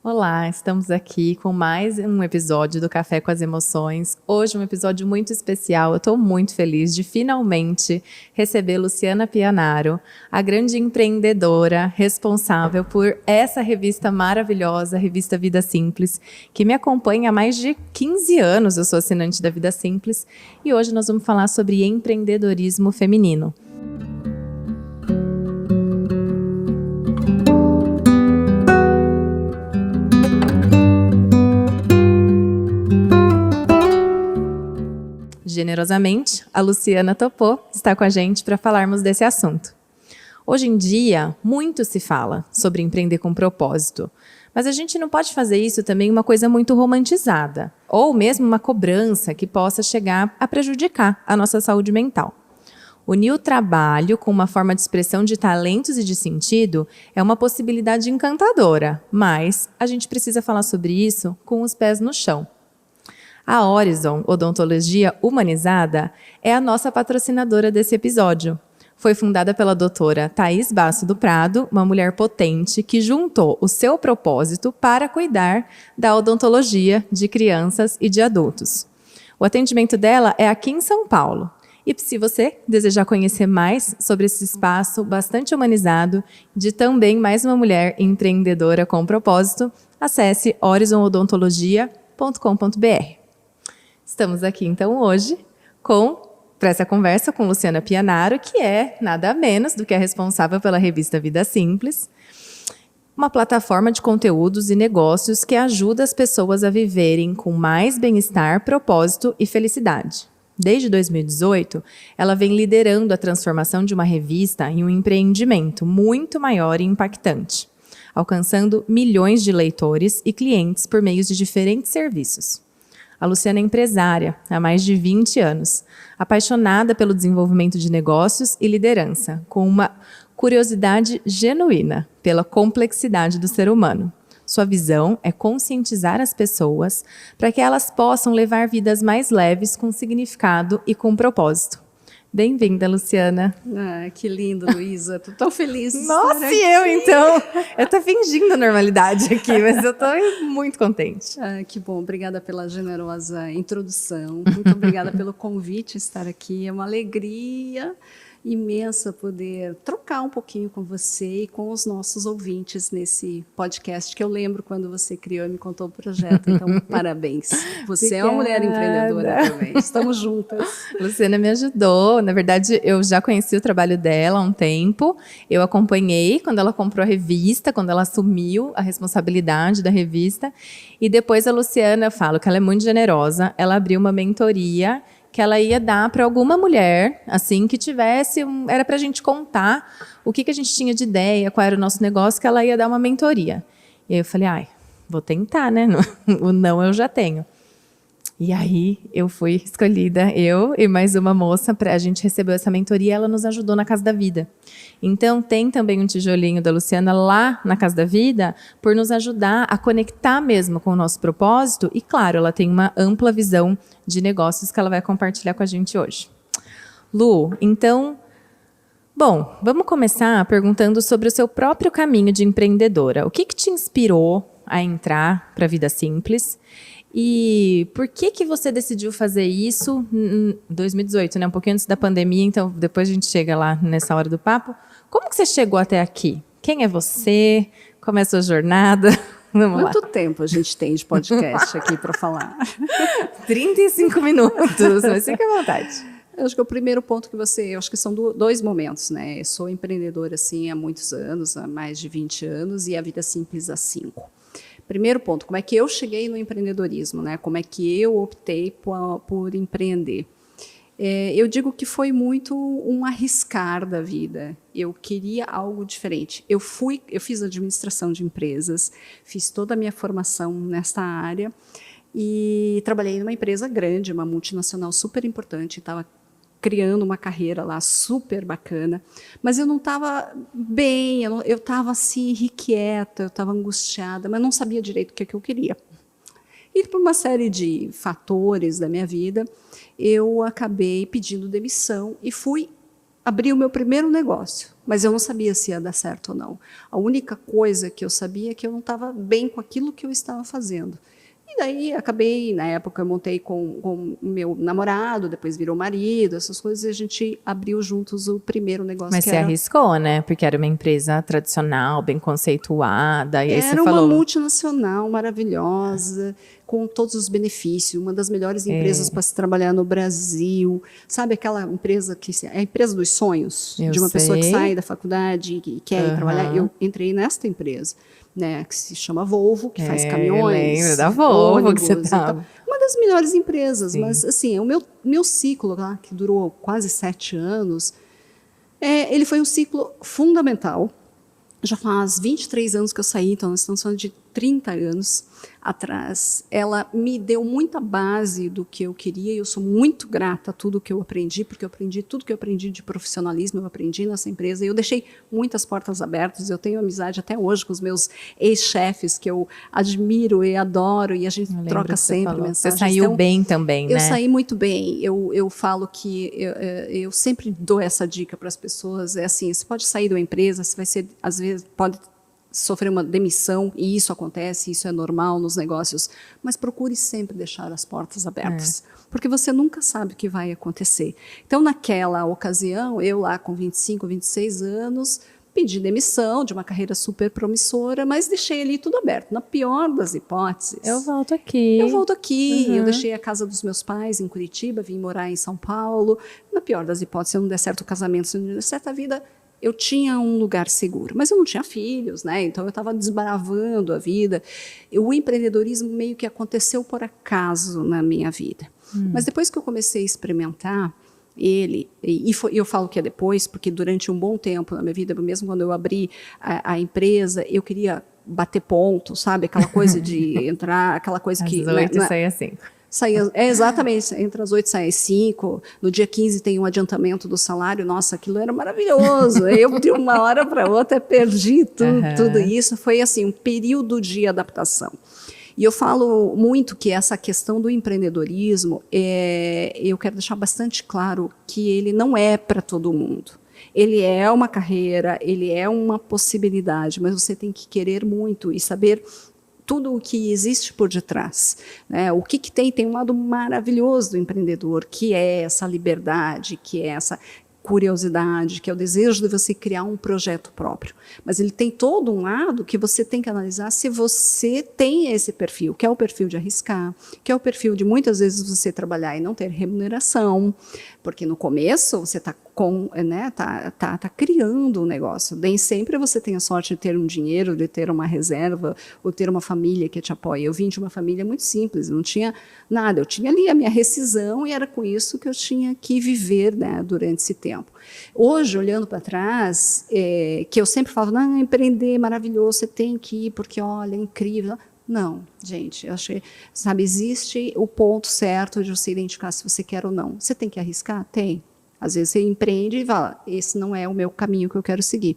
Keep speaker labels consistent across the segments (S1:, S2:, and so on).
S1: Olá, estamos aqui com mais um episódio do Café com as Emoções. Hoje um episódio muito especial. Eu estou muito feliz de finalmente receber Luciana Pianaro, a grande empreendedora responsável por essa revista maravilhosa, a revista Vida Simples, que me acompanha há mais de 15 anos. Eu sou assinante da Vida Simples e hoje nós vamos falar sobre empreendedorismo feminino. Generosamente, a Luciana topou estar com a gente para falarmos desse assunto. Hoje em dia, muito se fala sobre empreender com propósito, mas a gente não pode fazer isso também uma coisa muito romantizada, ou mesmo uma cobrança que possa chegar a prejudicar a nossa saúde mental. Unir o trabalho com uma forma de expressão de talentos e de sentido é uma possibilidade encantadora, mas a gente precisa falar sobre isso com os pés no chão. A Horizon Odontologia Humanizada é a nossa patrocinadora desse episódio. Foi fundada pela doutora Thaís Basso do Prado, uma mulher potente que juntou o seu propósito para cuidar da odontologia de crianças e de adultos. O atendimento dela é aqui em São Paulo. E se você desejar conhecer mais sobre esse espaço bastante humanizado de também mais uma mulher empreendedora com propósito, acesse horizonodontologia.com.br. Estamos aqui, então, hoje para essa conversa com Luciana Pianaro, que é nada menos do que a responsável pela revista Vida Simples, uma plataforma de conteúdos e negócios que ajuda as pessoas a viverem com mais bem-estar, propósito e felicidade. Desde 2018, ela vem liderando a transformação de uma revista em um empreendimento muito maior e impactante, alcançando milhões de leitores e clientes por meio de diferentes serviços. A Luciana é empresária há mais de 20 anos, apaixonada pelo desenvolvimento de negócios e liderança, com uma curiosidade genuína pela complexidade do ser humano. Sua visão é conscientizar as pessoas para que elas possam levar vidas mais leves, com significado e com propósito. Bem-vinda, Luciana.
S2: Ah, que lindo, Luísa. Tô tão feliz de
S1: Nossa,
S2: estar aqui.
S1: e eu então? Eu tô fingindo normalidade aqui, mas eu tô muito contente.
S2: Ah, que bom, obrigada pela generosa introdução. Muito obrigada pelo convite estar aqui. É uma alegria imensa poder trocar um pouquinho com você e com os nossos ouvintes nesse podcast, que eu lembro quando você criou e me contou o projeto. Então, parabéns. Você é uma mulher empreendedora também. Estamos juntas.
S1: Luciana me ajudou. Na verdade, eu já conheci o trabalho dela há um tempo. Eu acompanhei quando ela comprou a revista, quando ela assumiu a responsabilidade da revista. E depois a Luciana, eu falo que ela é muito generosa, ela abriu uma mentoria que ela ia dar para alguma mulher, assim, que tivesse, era para a gente contar o que a gente tinha de ideia, qual era o nosso negócio, que ela ia dar uma mentoria. E aí eu falei, vou tentar, né? O não eu já tenho. E aí eu fui escolhida, eu e mais uma moça, a gente recebeu essa mentoria e ela nos ajudou na Casa da Vida. Então tem também um tijolinho da Luciana lá na Casa da Vida por nos ajudar a conectar mesmo com o nosso propósito e, claro, ela tem uma ampla visão de negócios que ela vai compartilhar com a gente hoje. Lu, então, bom, vamos começar perguntando sobre o seu próprio caminho de empreendedora. O que te inspirou a entrar para a Vida Simples? E por que você decidiu fazer isso em 2018, né? Um pouquinho antes da pandemia, então depois a gente chega lá nessa hora do papo. Como que você chegou até aqui? Quem é você? Como é a sua jornada? Vamos
S2: Quanto
S1: lá.
S2: tempo a gente tem de podcast aqui para falar?
S1: 35 minutos, mas fique à vontade.
S2: Eu acho que o primeiro ponto eu acho que são dois momentos, né? Eu sou empreendedora, assim, há muitos anos, há mais de 20 anos, e a Vida Simples há 5. Primeiro ponto, como é que eu cheguei no empreendedorismo, né? Como é que eu optei por empreender? Eu digo que foi muito um arriscar da vida. Eu queria algo diferente. Eu fiz administração de empresas, fiz toda a minha formação nessa área e trabalhei numa empresa grande, uma multinacional super importante, estava criando uma carreira lá super bacana, mas eu não estava bem, eu estava assim, irrequieta, eu estava angustiada, mas não sabia direito o que eu queria. E por uma série de fatores da minha vida, eu acabei pedindo demissão e fui abri o meu primeiro negócio, mas eu não sabia se ia dar certo ou não. A única coisa que eu sabia é que eu não estava bem com aquilo que eu estava fazendo. E daí acabei, na época eu montei com o meu namorado, depois virou marido, essas coisas, e a gente abriu juntos o primeiro negócio.
S1: Mas
S2: que
S1: você
S2: era...
S1: arriscou, né? Porque era uma empresa tradicional, bem conceituada. E aí você
S2: Era uma
S1: falou...
S2: multinacional maravilhosa, com todos os benefícios, uma das melhores empresas para se trabalhar no Brasil. Sabe aquela empresa que é a empresa dos sonhos,
S1: Eu
S2: de uma pessoa que
S1: sei.
S2: sai da faculdade e quer ir trabalhar? Eu entrei nesta empresa, né, que se chama Volvo, que faz caminhões,
S1: lembro da Volvo
S2: ônibus,
S1: que você tava.
S2: então, uma das melhores empresas.
S1: Sim.
S2: Mas assim, o meu ciclo lá, que durou quase 7 anos, ele foi um ciclo fundamental. Já faz 23 anos que eu saí, então nós estamos falando de 30 anos atrás. Ela me deu muita base do que eu queria, e eu sou muito grata a tudo que eu aprendi, porque eu aprendi tudo que eu aprendi de profissionalismo, eu aprendi nessa empresa, e eu deixei muitas portas abertas. Eu tenho amizade até hoje com os meus ex-chefes, que eu admiro e adoro, e a gente troca sempre mensagens.
S1: Você saiu bem também, né?
S2: Eu saí muito bem. Eu falo que eu sempre dou essa dica para as pessoas, é assim, você pode sair de uma empresa, você vai ser, às vezes, pode sofrer uma demissão, e isso acontece, isso é normal nos negócios, mas procure sempre deixar as portas abertas, porque você nunca sabe o que vai acontecer. Então, naquela ocasião, eu lá com 25, 26 anos, pedi demissão de uma carreira super promissora, mas deixei ali tudo aberto. Na pior das hipóteses...
S1: Eu volto aqui.
S2: Eu deixei a casa dos meus pais em Curitiba, vim morar em São Paulo. Na pior das hipóteses, se não der certo o casamento, se não der certo a vida... Eu tinha um lugar seguro, mas eu não tinha filhos, né? Então eu estava desbravando a vida. O empreendedorismo meio que aconteceu por acaso na minha vida. Mas depois que eu comecei a experimentar ele, eu falo que é depois, porque durante um bom tempo na minha vida, mesmo quando eu abri a empresa, eu queria bater ponto, sabe? Aquela coisa de entrar, aquela coisa que...
S1: Às 8 e saía 5.
S2: Exatamente, entre as 8 sai às 5, no dia 15 tem um adiantamento do salário, nossa, aquilo era maravilhoso, eu de uma hora para outra perdi tudo isso, foi assim, um período de adaptação. E eu falo muito que essa questão do empreendedorismo, eu quero deixar bastante claro que ele não é para todo mundo. Ele é uma carreira, ele é uma possibilidade, mas você tem que querer muito e saber tudo o que existe por detrás, né? O que tem um lado maravilhoso do empreendedor, que é essa liberdade, que é essa curiosidade, que é o desejo de você criar um projeto próprio. Mas ele tem todo um lado que você tem que analisar se você tem esse perfil, que é o perfil de arriscar, que é o perfil de muitas vezes você trabalhar e não ter remuneração, porque no começo você está tá criando um negócio. Nem sempre você tem a sorte de ter um dinheiro, de ter uma reserva, ou ter uma família que te apoia. Eu vim de uma família muito simples, não tinha nada. Eu tinha ali a minha rescisão e era com isso que eu tinha que viver, né, durante esse tempo. Hoje, olhando para trás, que eu sempre falo, não, empreender é maravilhoso, você tem que ir, porque, olha, é incrível. Não, gente, eu achei, sabe, existe o ponto certo de você identificar se você quer ou não. Você tem que arriscar? Tem. Às vezes você empreende e fala, esse não é o meu caminho que eu quero seguir.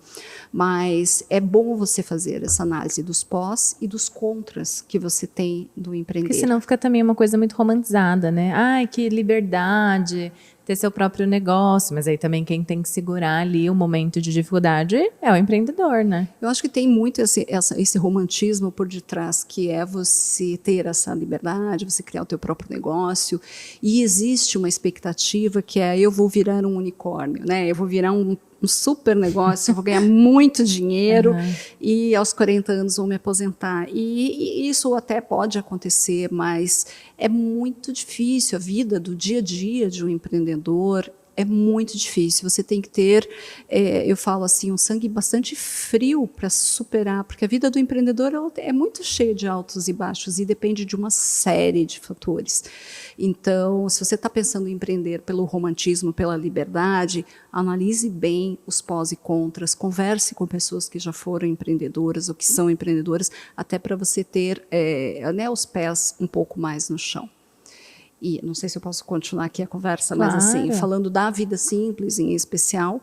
S2: Mas é bom você fazer essa análise dos pós e dos contras que você tem do empreender.
S1: Porque senão fica também uma coisa muito romantizada, né? Ai, que liberdade, ter seu próprio negócio. Mas aí também quem tem que segurar ali o momento de dificuldade é o empreendedor, né?
S2: Eu acho que tem muito esse romantismo por detrás, que é você ter essa liberdade, você criar o teu próprio negócio. E existe uma expectativa que é, eu vou virar um unicórnio, né? Eu vou virar um super negócio, eu vou ganhar muito dinheiro e aos 40 anos vou me aposentar. E isso até pode acontecer, mas é muito difícil. A vida do dia a dia de um empreendedor é muito difícil. Você tem que ter, eu falo assim, um sangue bastante frio para superar, porque a vida do empreendedor é muito cheia de altos e baixos e depende de uma série de fatores. Então, se você está pensando em empreender pelo romantismo, pela liberdade, analise bem os pós e contras, converse com pessoas que já foram empreendedoras ou que são empreendedoras, até para você ter os pés um pouco mais no chão. E não sei se eu posso continuar aqui a conversa,
S1: claro.
S2: Mas assim, falando da vida simples em especial,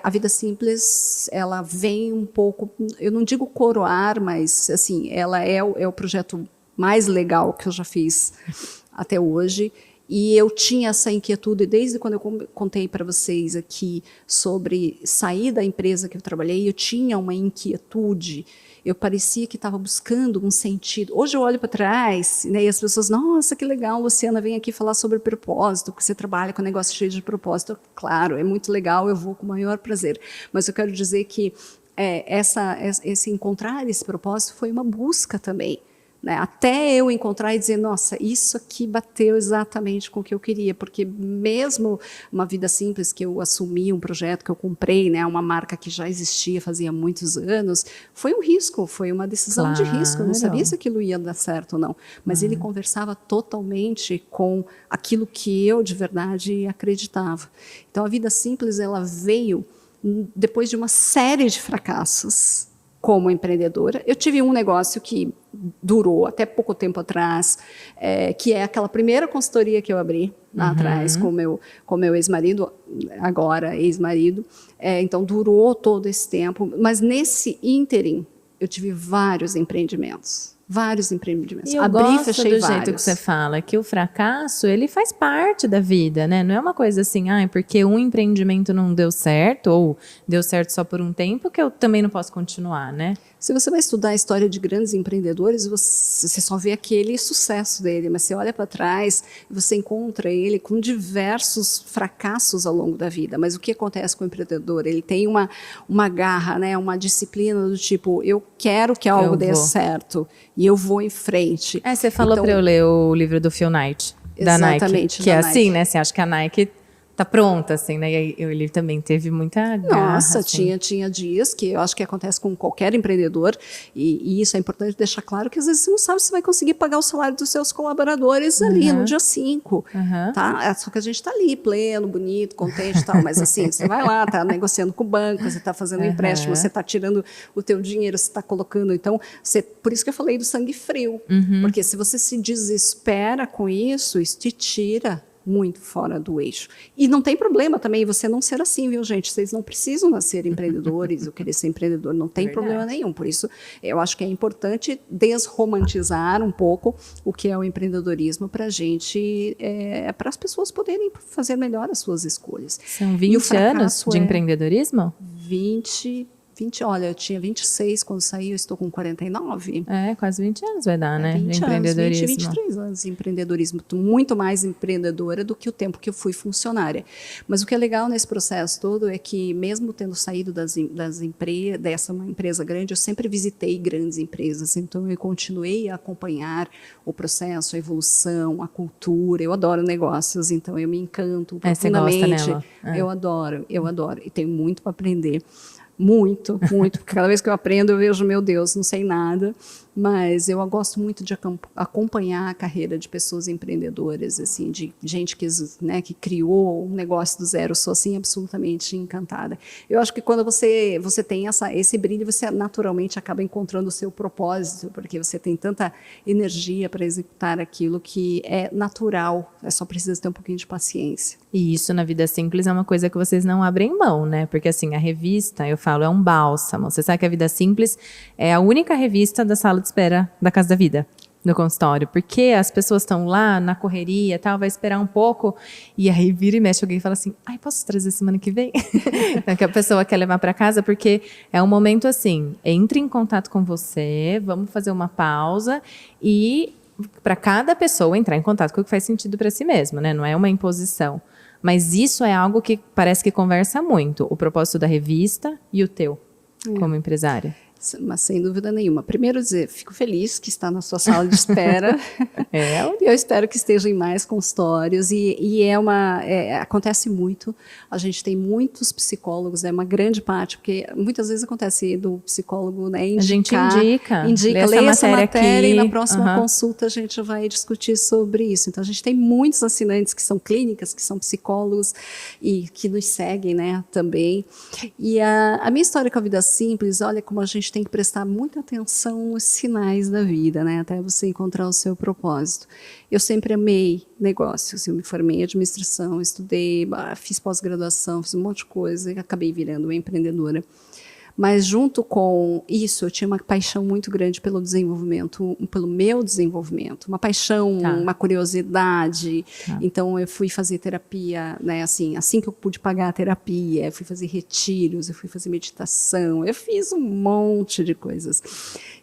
S2: a vida simples, ela vem um pouco, eu não digo coroar, mas assim, ela é o projeto mais legal que eu já fiz até hoje. E eu tinha essa inquietude desde quando eu contei para vocês aqui sobre sair da empresa que eu trabalhei, eu tinha uma inquietude, eu parecia que estava buscando um sentido. Hoje eu olho para trás, né, e as pessoas, nossa, que legal, Luciana, vem aqui falar sobre propósito, porque você trabalha com um negócio cheio de propósito. Claro, é muito legal, eu vou com o maior prazer. Mas eu quero dizer que esse encontrar esse propósito foi uma busca também. Né, até eu encontrar e dizer, nossa, isso aqui bateu exatamente com o que eu queria, porque mesmo uma vida simples, que eu assumi um projeto que eu comprei, né, uma marca que já existia fazia muitos anos, foi um risco, foi uma decisão de risco, eu não sabia se aquilo ia dar certo ou não, mas ele conversava totalmente com aquilo que eu de verdade acreditava. Então a vida simples, ela veio depois de uma série de fracassos como empreendedora. Eu tive um negócio que durou até pouco tempo atrás, que é aquela primeira consultoria que eu abri lá atrás com meu ex-marido, agora ex-marido. Então, durou todo esse tempo. Mas nesse ínterim, eu tive vários empreendimentos. Vários empreendimentos.
S1: E eu gosto do jeito que você fala, que o fracasso, ele faz parte da vida, né? Não é uma coisa assim, porque um empreendimento não deu certo, ou deu certo só por um tempo, que eu também não posso continuar, né?
S2: Se você vai estudar a história de grandes empreendedores, você só vê aquele sucesso dele, mas você olha para trás e você encontra ele com diversos fracassos ao longo da vida. Mas o que acontece com o empreendedor? Ele tem uma garra, né, uma disciplina do tipo, eu quero que algo dê certo e eu vou em frente.
S1: Você falou para eu ler o livro do Phil Knight, da Nike. Exatamente. Que é assim, né? Você acha que a Nike tá pronta, assim, né? E ele também teve muita garra.
S2: Nossa,
S1: assim.
S2: tinha dias que eu acho que acontece com qualquer empreendedor, e isso é importante deixar claro, que às vezes você não sabe se vai conseguir pagar o salário dos seus colaboradores ali no dia 5, tá? Só que a gente está ali, pleno, bonito, contente e tal, mas assim, você vai lá, tá negociando com o banco, você está fazendo empréstimo, você está tirando o teu dinheiro, você está colocando, então, por isso que eu falei do sangue frio, porque se você se desespera com isso te tira muito fora do eixo. E não tem problema também você não ser assim, viu, gente? Vocês não precisam nascer empreendedores ou querer ser empreendedor, não tem problema nenhum. Por isso, eu acho que é importante desromantizar um pouco o que é o empreendedorismo para a gente, para as pessoas poderem fazer melhor as suas escolhas.
S1: São 20 anos de empreendedorismo?
S2: 20, olha, eu tinha 26 quando saí, eu estou com 49.
S1: Quase 20 anos vai dar, né?
S2: 20
S1: de empreendedorismo.
S2: Anos, 23 anos de empreendedorismo. Muito mais empreendedora do que o tempo que eu fui funcionária. Mas o que é legal nesse processo todo é que, mesmo tendo saído dessa uma empresa grande, eu sempre visitei grandes empresas. Então, eu continuei a acompanhar o processo, a evolução, a cultura. Eu adoro negócios, então eu me encanto profundamente.
S1: Você gosta nela?
S2: Eu adoro. E tenho muito para aprender. Muito, muito, porque cada vez que eu aprendo eu vejo, meu Deus, não sei nada, mas eu gosto muito de acompanhar a carreira de pessoas empreendedoras, assim, de gente que criou um negócio do zero. Eu sou assim absolutamente encantada. Eu acho que quando você tem esse brilho, você naturalmente acaba encontrando o seu propósito, porque você tem tanta energia para executar aquilo que é natural, só precisa ter um pouquinho de paciência.
S1: E isso na vida simples é uma coisa que vocês não abrem mão, né? Porque assim, a revista, eu falo, é um bálsamo. Você sabe que a Vida Simples é a única revista da sala de espera da Casa da Vida, no consultório. Porque as pessoas estão lá na correria e tal, vai esperar um pouco, e aí vira e mexe alguém e fala assim, posso trazer semana que vem? Então, que a pessoa quer levar para casa, porque é um momento assim, entre em contato com você, vamos fazer uma pausa e para cada pessoa entrar em contato com o que faz sentido para si mesmo, né? Não é uma imposição. Mas isso é algo que parece que conversa muito, o propósito da revista e o teu, como empresária.
S2: Mas sem dúvida nenhuma. Primeiro dizer, fico feliz que está na sua sala de espera. Eu espero que esteja em mais consultórios. E acontece muito. A gente tem muitos psicólogos, é uma grande parte, porque muitas vezes acontece do psicólogo, né, indicar.
S1: A gente indica, lê essa matéria
S2: e na próxima consulta a gente vai discutir sobre isso. Então a gente tem muitos assinantes que são clínicas, que são psicólogos e que nos seguem, né, também. E a minha história com a Vida Simples, olha como a gente tem que prestar muita atenção nos sinais da vida, né, até você encontrar o seu propósito. Eu sempre amei negócios, eu me formei em administração, estudei, fiz pós-graduação, fiz um monte de coisa e acabei virando uma empreendedora. Mas junto com isso, eu tinha uma paixão muito grande pelo desenvolvimento, pelo meu desenvolvimento, uma paixão, uma curiosidade. Então eu fui fazer terapia, né, assim que eu pude pagar a terapia, eu fui fazer retiros, eu fui fazer meditação, eu fiz um monte de coisas.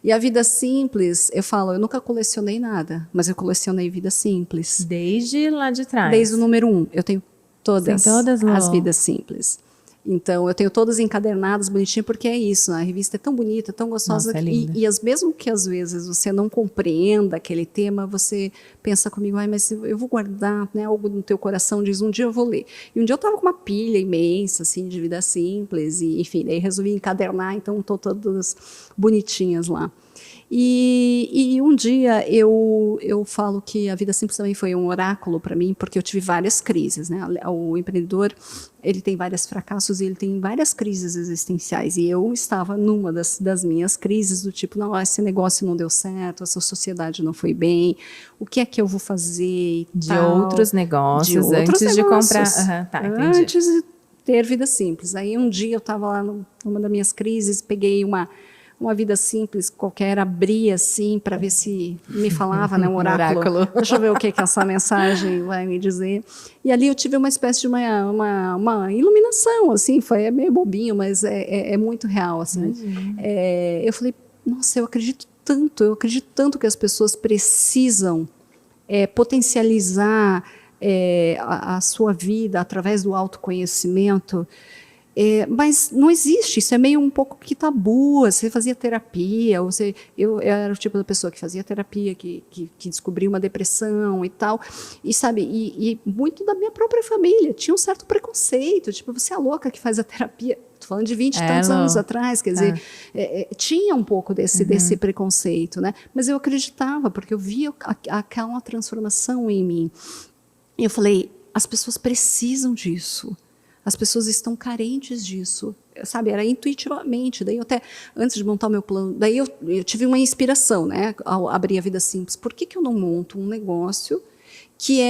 S2: E a vida simples, eu falo, eu nunca colecionei nada, mas eu colecionei vida simples.
S1: Desde lá de trás?
S2: Desde o número 1, eu tenho todas as vidas simples. Então, eu tenho todas encadernadas, bonitinho, porque é isso, a revista é tão bonita, tão gostosa.
S1: Nossa, é linda.
S2: Mesmo que às vezes você não compreenda aquele tema, você pensa comigo, mas eu vou guardar, né, algo no teu coração, diz, um dia eu vou ler. E um dia eu estava com uma pilha imensa, assim, de vida simples, e enfim, daí resolvi encadernar, então estou todas bonitinhas lá. E um dia eu falo que a vida simples também foi um oráculo para mim, porque eu tive várias crises, né? O empreendedor, ele tem vários fracassos e ele tem várias crises existenciais. E eu estava numa das minhas crises, do tipo, não, esse negócio não deu certo, essa sociedade não foi bem, o que é que eu vou fazer?
S1: De outros negócios, antes de comprar. Entendi.
S2: Antes de ter vida simples. Aí um dia eu estava lá numa das minhas crises, peguei uma vida simples qualquer, abri assim para ver se me falava, né, um oráculo. Deixa eu ver o que que essa mensagem vai me dizer. E ali eu tive uma espécie de uma iluminação, assim, foi meio bobinho, mas é muito real, assim. Eu falei, nossa, eu acredito tanto que as pessoas precisam potencializar a sua vida através do autoconhecimento. Mas não existe, isso é meio um pouco que tabu. Você fazia terapia, eu era o tipo da pessoa que fazia terapia, que descobriu uma depressão e tal, e sabe, e muito da minha própria família tinha um certo preconceito, tipo, você é a louca que faz a terapia. Estou falando de 20 e tantos anos atrás, quer dizer, tinha um pouco desse preconceito, né? Mas eu acreditava, porque eu via aquela transformação em mim. E eu falei, as pessoas precisam disso. As pessoas estão carentes disso, sabe? Era intuitivamente. Daí eu até, antes de montar o meu plano, daí eu tive uma inspiração, né? Ao abrir a Vida Simples. Por que eu não monto um negócio que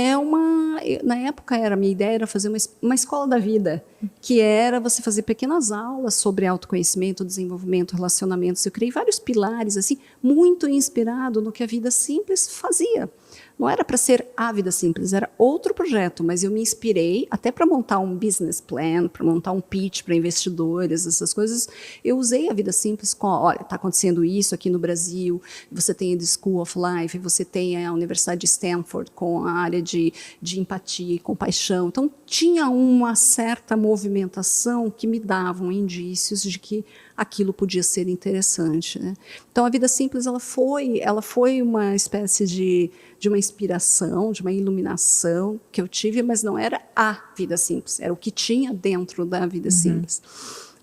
S2: na época a minha ideia era fazer uma escola da vida, que era você fazer pequenas aulas sobre autoconhecimento, desenvolvimento, relacionamentos. Eu criei vários pilares, assim, muito inspirado no que a Vida Simples fazia. Não era para ser a Vida Simples, era outro projeto, mas eu me inspirei até para montar um business plan, para montar um pitch para investidores, essas coisas. Eu usei a Vida Simples com, olha, está acontecendo isso aqui no Brasil, você tem a The School of Life, você tem a Universidade de Stanford com a área de empatia e compaixão. Então, tinha uma certa movimentação que me davam indícios de que aquilo podia ser interessante, né? Então, a Vida Simples ela foi uma espécie de uma inspiração, de uma iluminação que eu tive, mas não era a Vida Simples, era o que tinha dentro da Vida Simples.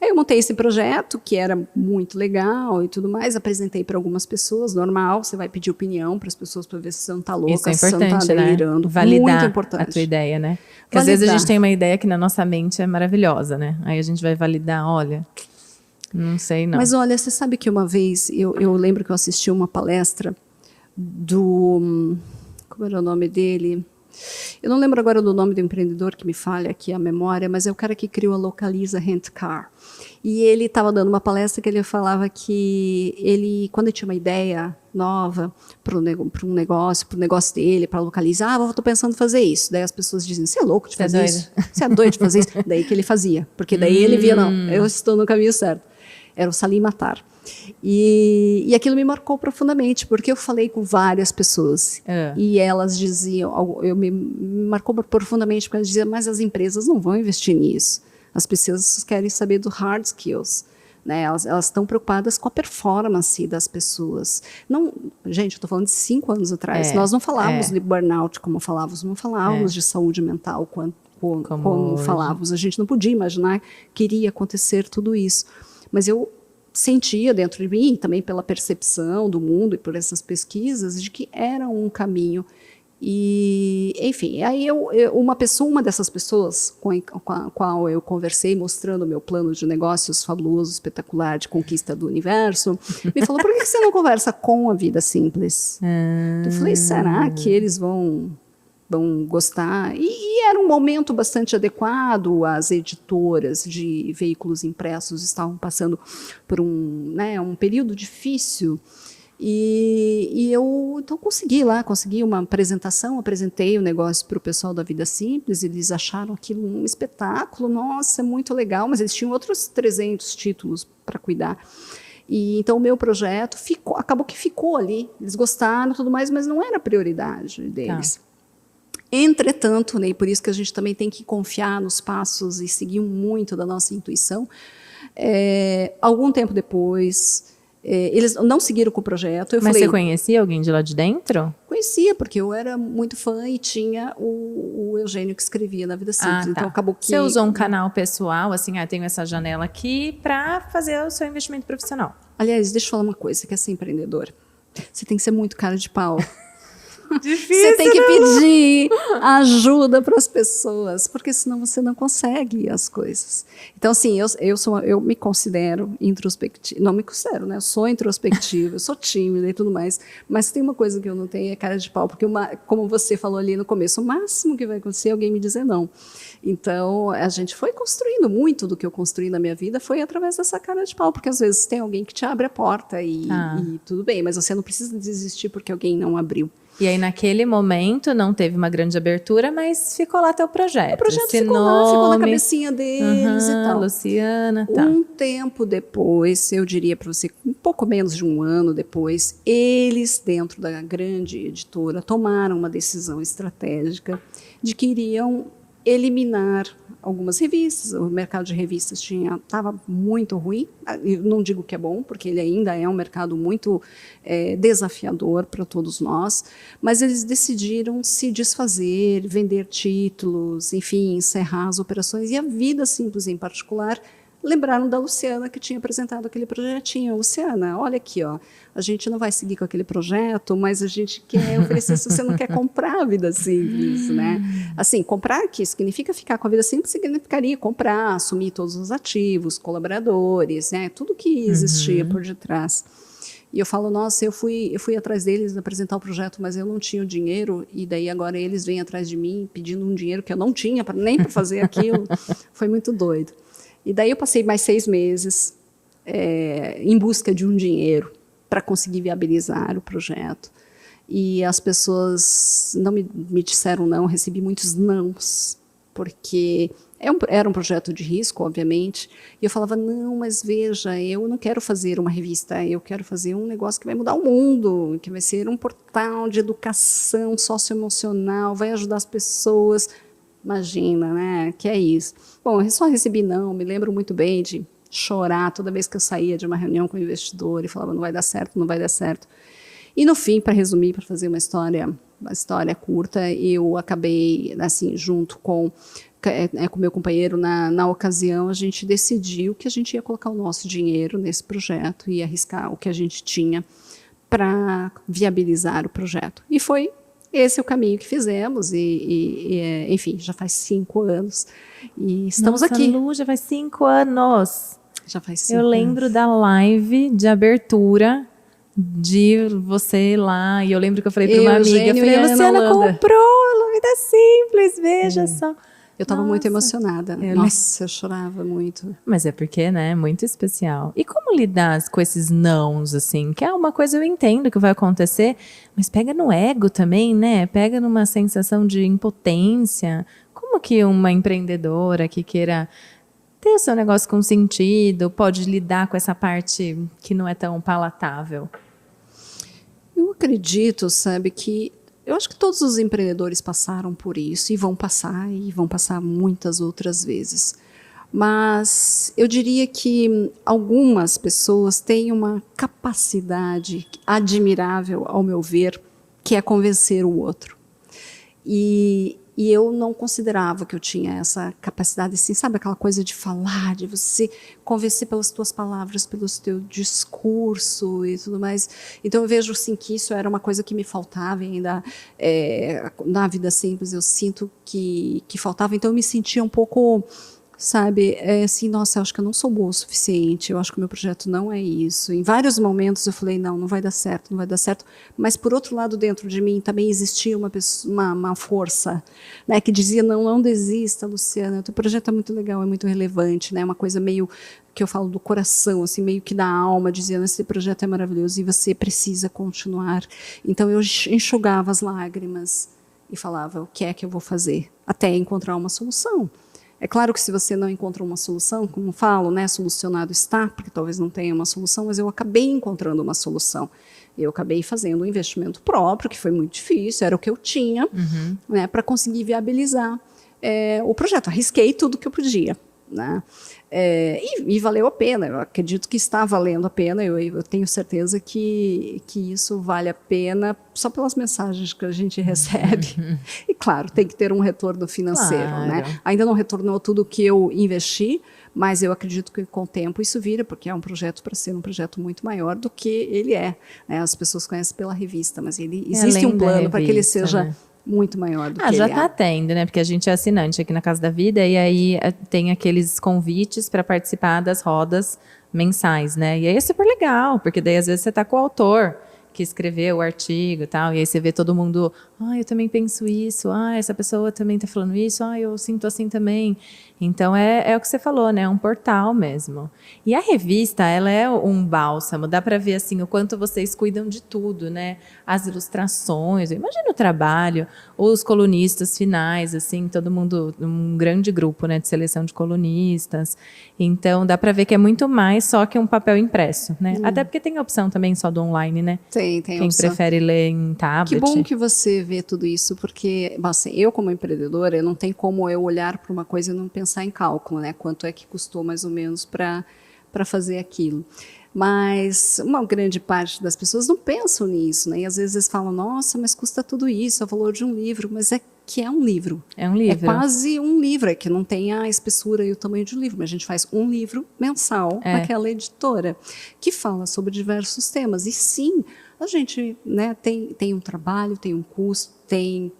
S2: Aí eu montei esse projeto, que era muito legal e tudo mais, apresentei para algumas pessoas, normal, você vai pedir opinião para as pessoas para ver se você não está louca,
S1: isso é
S2: se você não
S1: importante,
S2: está delirando.
S1: Né? Validar
S2: muito importante.
S1: A tua ideia, né? Porque às vezes a gente tem uma ideia que na nossa mente é maravilhosa, né? Aí a gente vai validar, olha, não sei não.
S2: Mas olha, você sabe que uma vez, eu lembro que eu assisti uma palestra como era o nome dele? Eu não lembro agora do nome do empreendedor, que me falha aqui a memória, mas é o cara que criou a Localiza Rent Car. E ele estava dando uma palestra que ele falava que ele, quando ele tinha uma ideia nova para um negócio, para o negócio dele, para localizar, eu estou pensando em fazer isso. Daí as pessoas dizem, você é louco de fazer isso? Você é doido de fazer isso? Daí que ele fazia, porque daí ele via, não, eu estou no caminho certo. Era o Salim Matar. E aquilo me marcou profundamente, porque eu falei com várias pessoas e elas diziam, me marcou profundamente, porque elas diziam, mas as empresas não vão investir nisso. As pessoas querem saber do hard skills. Né? Elas estão preocupadas com a performance das pessoas. Não, gente, eu estou falando de 5 anos atrás. Nós não falávamos de burnout como falávamos, não falávamos de saúde mental como falávamos. A gente não podia imaginar que iria acontecer tudo isso. Mas eu sentia dentro de mim, também pela percepção do mundo e por essas pesquisas, de que era um caminho. E, enfim, aí uma dessas pessoas com a qual eu conversei, mostrando o meu plano de negócios fabuloso, espetacular, de conquista do universo, me falou, por que você não conversa com a Vida Simples? Eu falei, será que eles vão vão gostar. E era um momento bastante adequado, as editoras de veículos impressos estavam passando por um período difícil, e eu então consegui uma apresentação, apresentei o negócio para o pessoal da Vida Simples, eles acharam aquilo um espetáculo, nossa, é muito legal, mas eles tinham outros 300 títulos para cuidar. E então o meu projeto acabou que ficou ali, eles gostaram e tudo mais, mas não era a prioridade deles. Entretanto, né, e por isso que a gente também tem que confiar nos passos e seguir muito da nossa intuição, algum tempo depois, eles não seguiram com o projeto.
S1: Mas você conhecia alguém de lá de dentro?
S2: Conhecia, porque eu era muito fã e tinha o Eugênio que escrevia na Vida Simples. Então acabou que...
S1: Você usou um canal pessoal, assim, tenho essa janela aqui, para fazer o seu investimento profissional.
S2: Aliás, deixa eu falar uma coisa, você quer ser empreendedor? Você tem que ser muito cara de pau.
S1: Difícil,
S2: você tem que pedir ajuda para as pessoas, porque senão você não consegue as coisas. Então, assim, eu me considero introspectiva. Não me considero, né? Eu sou introspectiva, eu sou tímida e tudo mais. Mas tem uma coisa que eu não tenho, é cara de pau. Porque, como você falou ali no começo, o máximo que vai acontecer é alguém me dizer não. Então, a gente foi construindo muito do que eu construí na minha vida, foi através dessa cara de pau. Porque, às vezes, tem alguém que te abre a porta e tudo bem. Mas você não precisa desistir porque alguém não abriu.
S1: E aí, naquele momento, não teve uma grande abertura, mas ficou lá teu projeto.
S2: O projeto ficou na cabecinha deles e tal.
S1: Luciana, tá.
S2: Um tempo depois, eu diria para você, um pouco menos de um ano depois, eles, dentro da grande editora, tomaram uma decisão estratégica de que iriam eliminar algumas revistas. O mercado de revistas estava muito ruim. Eu não digo que é bom, porque ele ainda é um mercado muito desafiador para todos nós, mas eles decidiram se desfazer, vender títulos, enfim, encerrar as operações. E a Vida Simples, em particular, lembraram da Luciana, que tinha apresentado aquele projetinho. Luciana, olha aqui, ó, a gente não vai seguir com aquele projeto, mas a gente quer oferecer, se você não quer comprar a Vida Simples, né? Assim, comprar aqui significa ficar com a Vida Simples, significaria comprar, assumir todos os ativos, colaboradores, né? Tudo que existia por detrás. E eu falo, nossa, eu fui atrás deles apresentar o projeto, mas eu não tinha o dinheiro, e daí agora eles vêm atrás de mim pedindo um dinheiro que eu não tinha nem para fazer aquilo. Foi muito doido. E daí eu passei mais 6 meses em busca de um dinheiro para conseguir viabilizar o projeto. E as pessoas não me disseram não, recebi muitos nãos, porque era um projeto de risco, obviamente. E eu falava, não, mas veja, eu não quero fazer uma revista, eu quero fazer um negócio que vai mudar o mundo, que vai ser um portal de educação socioemocional, vai ajudar as pessoas. Imagina, né? Que é isso. Bom, eu só recebi não, me lembro muito bem de chorar toda vez que eu saía de uma reunião com o investidor e falava, não vai dar certo, não vai dar certo. E no fim, para resumir, para fazer uma história curta, eu acabei, assim, junto com meu companheiro, na ocasião, a gente decidiu que a gente ia colocar o nosso dinheiro nesse projeto e arriscar o que a gente tinha para viabilizar o projeto. E foi esse é o caminho que fizemos enfim, já faz 5 anos e estamos aqui.
S1: Lu, já faz 5 anos.
S2: Já faz 5
S1: anos. Eu lembro da live de abertura de você lá, e eu lembro que eu falei para uma amiga, eu falei, Luciana comprou a Vida Simples, veja só.
S2: Eu estava muito emocionada. Nossa, eu chorava muito.
S1: Mas é porque, né, muito especial. E como lidar com esses nãos, assim? Que é uma coisa, eu entendo que vai acontecer, mas pega no ego também, né? Pega numa sensação de impotência. Como que uma empreendedora que queira ter o seu negócio com sentido pode lidar com essa parte que não é tão palatável?
S2: Eu acredito, sabe, que eu acho que todos os empreendedores passaram por isso e vão passar muitas outras vezes. Mas eu diria que algumas pessoas têm uma capacidade admirável, ao meu ver, que é convencer o outro. E eu não considerava que eu tinha essa capacidade, assim, sabe, aquela coisa de falar, de você convencer pelas tuas palavras, pelo teu discurso e tudo mais. Então eu vejo, assim, que isso era uma coisa que me faltava ainda na Vida Simples, eu sinto que faltava, então eu me sentia um pouco sabe? É assim, nossa, eu acho que eu não sou boa o suficiente, eu acho que o meu projeto não é isso. Em vários momentos eu falei, não vai dar certo, não vai dar certo. Mas, por outro lado, dentro de mim também existia uma força, né, que dizia, não desista, Luciana, o teu projeto é muito legal, é muito relevante, né? Uma coisa meio que eu falo do coração, assim, meio que da alma, dizendo, esse projeto é maravilhoso e você precisa continuar. Então, eu enxugava as lágrimas e falava, o que é que eu vou fazer? Até encontrar uma solução. É claro que se você não encontra uma solução, como falo, né, solucionado está, porque talvez não tenha uma solução, mas eu acabei encontrando uma solução. Eu acabei fazendo um investimento próprio, que foi muito difícil, era o que eu tinha, né, para conseguir viabilizar o projeto. Arrisquei tudo que eu podia, né? E valeu a pena, eu acredito que está valendo a pena, eu tenho certeza que isso vale a pena só pelas mensagens que a gente recebe. E claro, tem que ter um retorno financeiro, né? Ainda não retornou tudo que eu investi, mas eu acredito que com o tempo isso vira, porque é um projeto para ser um projeto muito maior do que ele é, né? As pessoas conhecem pela revista, mas existe um plano para que ele seja... Né? Muito maior do que
S1: já
S2: ele
S1: está tendo, né? Porque a gente é assinante aqui na Casa da Vida e aí tem aqueles convites para participar das rodas mensais, né? E aí é super legal, porque daí às vezes você está com o autor que escreveu o artigo e tal, e aí você vê todo mundo, eu também penso isso, essa pessoa também está falando isso, eu sinto assim também. Então é o que você falou, né? É um portal mesmo. E a revista, ela é um bálsamo, dá para ver assim o quanto vocês cuidam de tudo, né? As ilustrações, imagina o trabalho, os colunistas finais, assim, todo mundo, um grande grupo, né, de seleção de colunistas. Então dá para ver que é muito mais só que um papel impresso, né? Até porque tem a opção também só do online, né?
S2: Tem
S1: Quem
S2: opção.
S1: prefere ler em tablet.
S2: Que bom que você vê tudo isso, porque assim, eu como empreendedora, não tem como eu olhar para uma coisa e não pensar em cálculo, né? Quanto é que custou mais ou menos para fazer aquilo. Mas uma grande parte das pessoas não pensam nisso, né? E às vezes falam, nossa, mas custa tudo isso, é o valor de um livro. Mas é que é um livro.
S1: É um livro.
S2: É quase um livro, é que não tem a espessura e o tamanho de um livro, mas a gente faz um livro mensal naquela editora, que fala sobre diversos temas. E sim, a gente, né, tem um trabalho, tem um custo,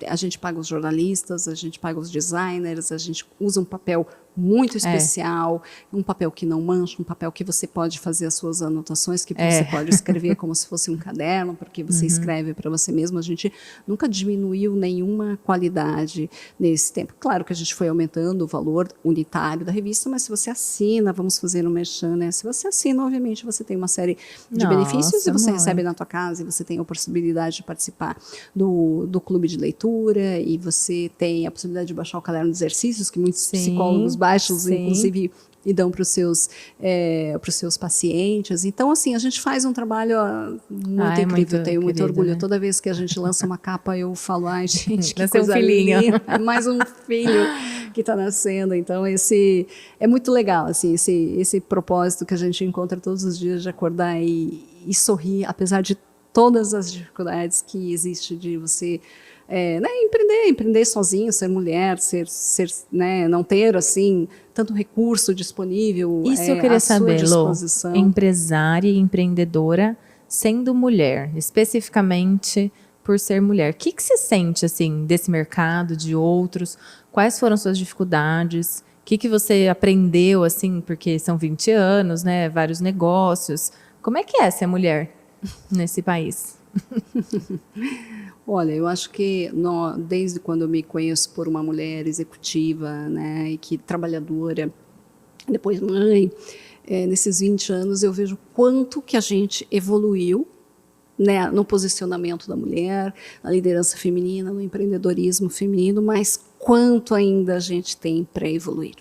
S2: a gente paga os jornalistas, a gente paga os designers, a gente usa um papel muito especial, um papel que não mancha, um papel que você pode fazer as suas anotações, que você pode escrever como se fosse um caderno, porque você escreve para você mesmo. A gente nunca diminuiu nenhuma qualidade nesse tempo. Claro que a gente foi aumentando o valor unitário da revista, mas se você assina, vamos fazer um merchan, né? Se você assina, obviamente, você tem uma série de benefícios e você recebe na tua casa, e você tem a possibilidade de participar do clube de leitura, e você tem a possibilidade de baixar o caderno de exercícios, que muitos psicólogos baixam, inclusive, e dão para os seus pacientes. Então, assim, a gente faz um trabalho muito incrível. Eu tenho muito orgulho. Né? Toda vez que a gente lança uma capa, eu falo, gente, que coisa linda. É mais um filho que está nascendo. Então, é muito legal, assim, esse propósito que a gente encontra todos os dias de acordar e sorrir, apesar de todas as dificuldades que existe de você né, empreender sozinho, ser mulher, né, não ter assim tanto recurso disponível.
S1: Isso eu queria saber, Lô, empresária e empreendedora sendo mulher, especificamente por ser mulher. O que você sente assim desse mercado, de outros? Quais foram suas dificuldades? O que você aprendeu assim, porque são 20 anos, né, vários negócios. Como é que é ser mulher nesse país?
S2: Olha, eu acho que desde quando eu me conheço por uma mulher executiva, né, e que trabalhadora, depois mãe, nesses 20 anos eu vejo quanto que a gente evoluiu, né, no posicionamento da mulher, na liderança feminina, no empreendedorismo feminino, mas quanto ainda a gente tem para evoluir.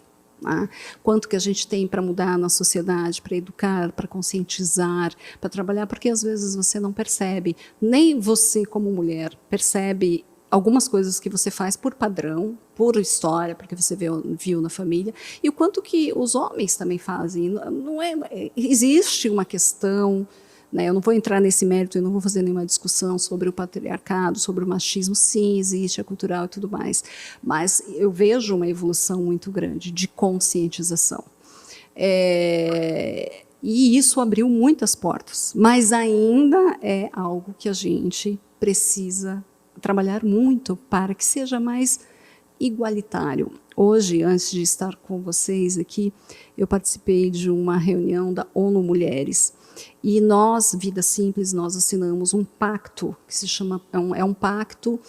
S2: Quanto que a gente tem para mudar na sociedade, para educar, para conscientizar, para trabalhar, porque às vezes você não percebe, nem você como mulher percebe algumas coisas que você faz por padrão, por história, porque você viu na família, e o quanto que os homens também fazem. Existe uma questão, né, eu não vou entrar nesse mérito e não vou fazer nenhuma discussão sobre o patriarcado, sobre o machismo. Sim, existe, é cultural e tudo mais. Mas eu vejo uma evolução muito grande de conscientização. E isso abriu muitas portas. Mas ainda é algo que a gente precisa trabalhar muito para que seja mais igualitário. Hoje, antes de estar com vocês aqui, eu participei de uma reunião da ONU Mulheres. E nós, Vida Simples, nós assinamos um pacto, que se chama, é um pacto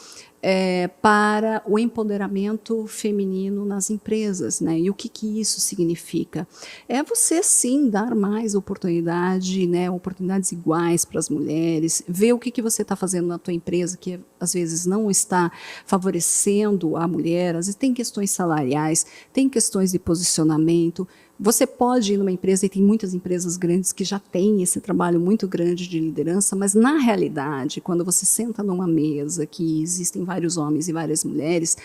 S2: para o empoderamento feminino nas empresas, né? E o que isso significa? É você, sim, dar mais oportunidade, né? Oportunidades iguais para as mulheres, ver o que você está fazendo na tua empresa, que às vezes não está favorecendo a mulher, às vezes tem questões salariais, tem questões de posicionamento. Você pode ir numa empresa, e tem muitas empresas grandes que já têm esse trabalho muito grande de liderança, mas na realidade, quando você senta numa mesa que existem vários homens e várias mulheres,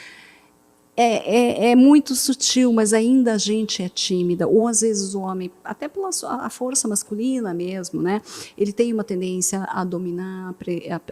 S2: é muito sutil, mas ainda a gente é tímida, ou às vezes o homem, até pela a força masculina mesmo, né? Ele tem uma tendência a dominar,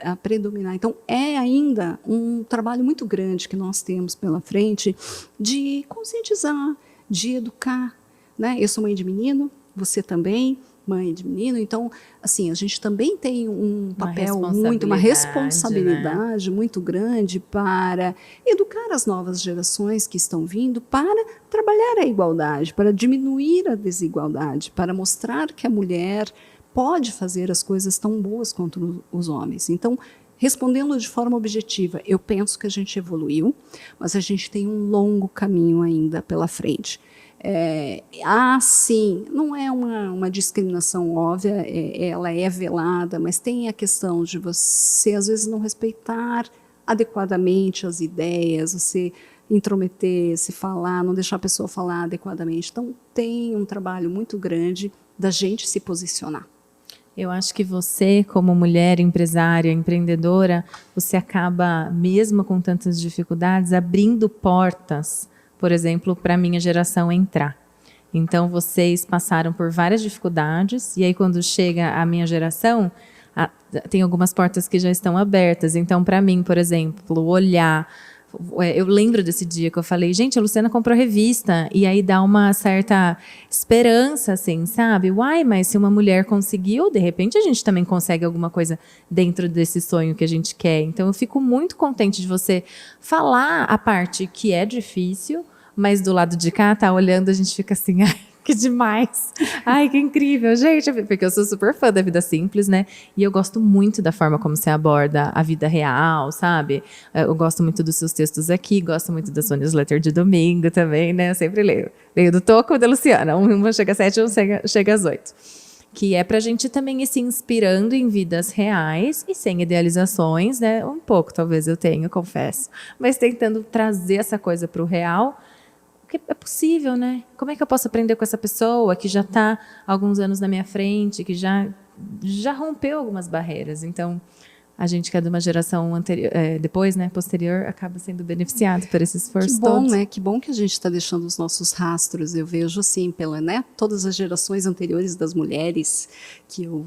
S2: a predominar. Então, é ainda um trabalho muito grande que nós temos pela frente de conscientizar, de educar. Né? Eu sou mãe de menino, você também, mãe de menino, então, assim, a gente também tem um papel uma responsabilidade, né? Muito grande para educar as novas gerações que estão vindo para trabalhar a igualdade, para diminuir a desigualdade, para mostrar que a mulher pode fazer as coisas tão boas quanto os homens. Então, respondendo de forma objetiva, eu penso que a gente evoluiu, mas a gente tem um longo caminho ainda pela frente. Sim, não é uma discriminação óbvia, ela é velada, mas tem a questão de você, às vezes, não respeitar adequadamente as ideias, você intrometer, se falar, não deixar a pessoa falar adequadamente. Então, tem um trabalho muito grande da gente se posicionar.
S1: Eu acho que você, como mulher empresária, empreendedora, você acaba, mesmo com tantas dificuldades, abrindo portas, por exemplo, para a minha geração entrar. Então, vocês passaram por várias dificuldades, e aí quando chega a minha geração, tem algumas portas que já estão abertas. Então, para mim, por exemplo, olhar... Eu lembro desse dia que eu falei, gente, a Luciana comprou revista, e aí dá uma certa esperança, assim, sabe? Uai, mas se uma mulher conseguiu, de repente a gente também consegue alguma coisa dentro desse sonho que a gente quer. Então, eu fico muito contente de você falar a parte que é difícil, mas do lado de cá, tá olhando, a gente fica assim, ai, que demais. Ai, que incrível, gente. Porque eu sou super fã da Vida Simples, né? E eu gosto muito da forma como você aborda a vida real, sabe? Eu gosto muito dos seus textos aqui, gosto muito da sua newsletter de domingo também, né? Eu sempre leio. Leio do Toco e da Luciana. Uma chega às 7, chega às 8. Que é pra gente também ir se inspirando em vidas reais e sem idealizações, né? Um pouco, talvez eu tenha, confesso. Mas tentando trazer essa coisa pro real. Porque é possível, né? Como é que eu posso aprender com essa pessoa que já está há alguns anos na minha frente, que já rompeu algumas barreiras? Então, a gente que é de uma geração anterior, depois, né, posterior, acaba sendo beneficiado por esse esforço todo.
S2: Que bom, né? Que bom que a gente está deixando os nossos rastros. Eu vejo assim, né, todas as gerações anteriores das mulheres que eu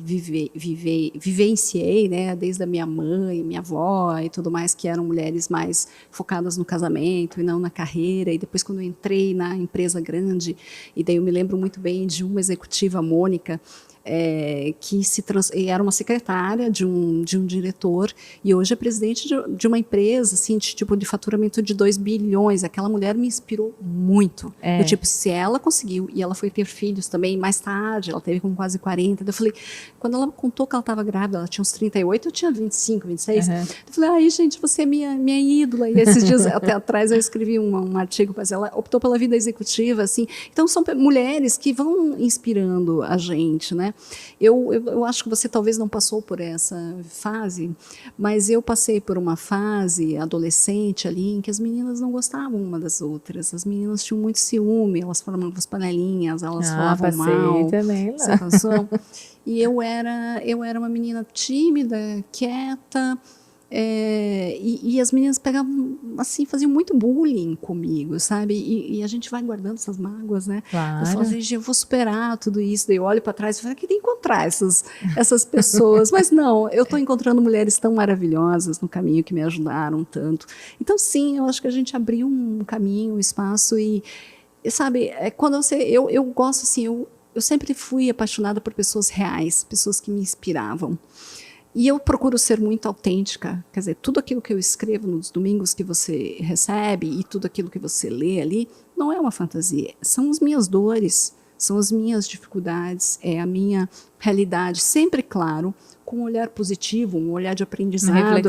S2: vivenciei, né, desde a minha mãe, minha avó e tudo mais, que eram mulheres mais focadas no casamento e não na carreira. E depois, quando eu entrei na empresa grande, e daí eu me lembro muito bem de uma executiva, Mônica, que era uma secretária de um diretor e hoje é presidente de uma empresa assim, de faturamento de 2 bilhões. Aquela mulher me inspirou muito. Se ela conseguiu, e ela foi ter filhos também mais tarde, ela teve com quase 40. Eu falei, quando ela contou que ela estava grávida, ela tinha uns 38, eu tinha 25, 26. Eu falei, ai, gente, você é minha ídola. E esses dias até atrás eu escrevi um artigo, mas ela optou pela vida executiva, assim. Então são mulheres que vão inspirando a gente, né? Eu acho que você talvez não passou por essa fase, mas eu passei por uma fase adolescente ali em que as meninas não gostavam uma das outras. As meninas tinham muito ciúme, elas formavam as panelinhas, elas falavam mal.
S1: Também lá.
S2: Você passou? E eu era uma menina tímida, quieta. E as meninas pegavam, assim, faziam muito bullying comigo, sabe? E a gente vai guardando essas mágoas, né?
S1: Claro.
S2: Eu falo assim, eu vou superar tudo isso. Daí eu olho para trás e falo, eu queria encontrar essas pessoas. Mas não, eu estou encontrando mulheres tão maravilhosas no caminho que me ajudaram tanto. Então, sim, eu acho que a gente abriu um caminho, um espaço e sabe, quando eu gosto assim, eu sempre fui apaixonada por pessoas reais, pessoas que me inspiravam. E eu procuro ser muito autêntica, quer dizer, tudo aquilo que eu escrevo nos domingos que você recebe e tudo aquilo que você lê ali, não é uma fantasia, são as minhas dores, são as minhas dificuldades, é a minha realidade, sempre claro, com um olhar positivo, um olhar de aprendizado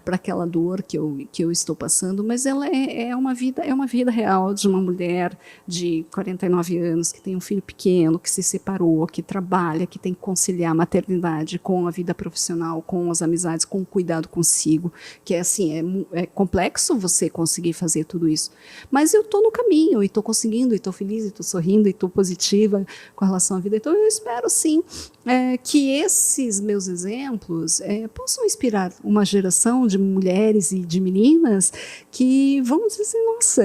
S2: para aquela dor que eu estou passando, mas ela é uma vida real de uma mulher de 49 anos, que tem um filho pequeno, que se separou, que trabalha, que tem que conciliar a maternidade com a vida profissional, com as amizades, com o cuidado consigo, que é assim, é complexo você conseguir fazer tudo isso. Mas eu estou no caminho, e estou conseguindo, e estou feliz, e estou sorrindo, e estou positiva com relação à vida. Então eu espero sim que esses meus exemplos possam inspirar uma geração de mulheres e de meninas que vão dizer assim, nossa,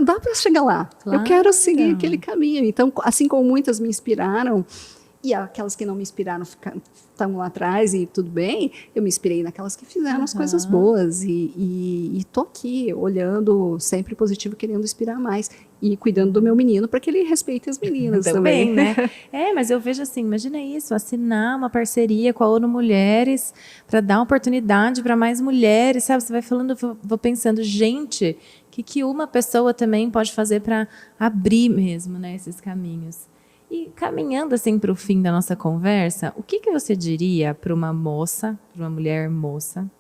S2: dá para chegar lá, claro, eu quero seguir aquele caminho. Então, assim como muitas me inspiraram, e aquelas que não me inspiraram estão lá atrás e tudo bem, eu me inspirei naquelas que fizeram as coisas boas e estou aqui olhando sempre positivo, querendo inspirar mais e cuidando do meu menino para que ele respeite as meninas também,
S1: né? Mas eu vejo assim, imagina isso, assinar uma parceria com a ONU Mulheres para dar oportunidade para mais mulheres, sabe? Você vai falando, vou pensando, gente, que uma pessoa também pode fazer para abrir mesmo, né, esses caminhos. E caminhando assim para o fim da nossa conversa, o que você diria para uma moça, para uma mulher moça,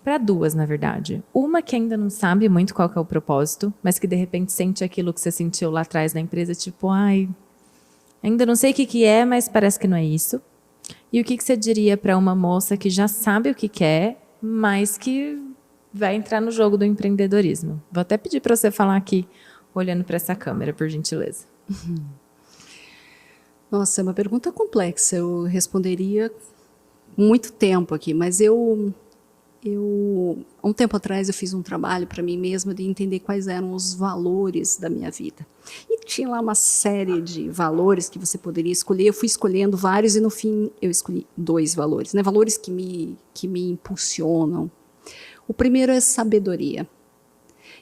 S1: para duas, na verdade? Uma que ainda não sabe muito qual que é o propósito, mas que de repente sente aquilo que você sentiu lá atrás na empresa, tipo, ai, ainda não sei o que é, mas parece que não é isso. E o que você diria para uma moça que já sabe o que quer, mas que vai entrar no jogo do empreendedorismo? Vou até pedir para você falar aqui, olhando para essa câmera, por gentileza.
S2: Nossa, é uma pergunta complexa. Eu responderia muito tempo aqui, mas há um tempo atrás eu fiz um trabalho para mim mesma de entender quais eram os valores da minha vida. E tinha lá uma série de valores que você poderia escolher. Eu fui escolhendo vários e no fim eu escolhi 2 valores, né? Valores que me impulsionam. O primeiro é sabedoria.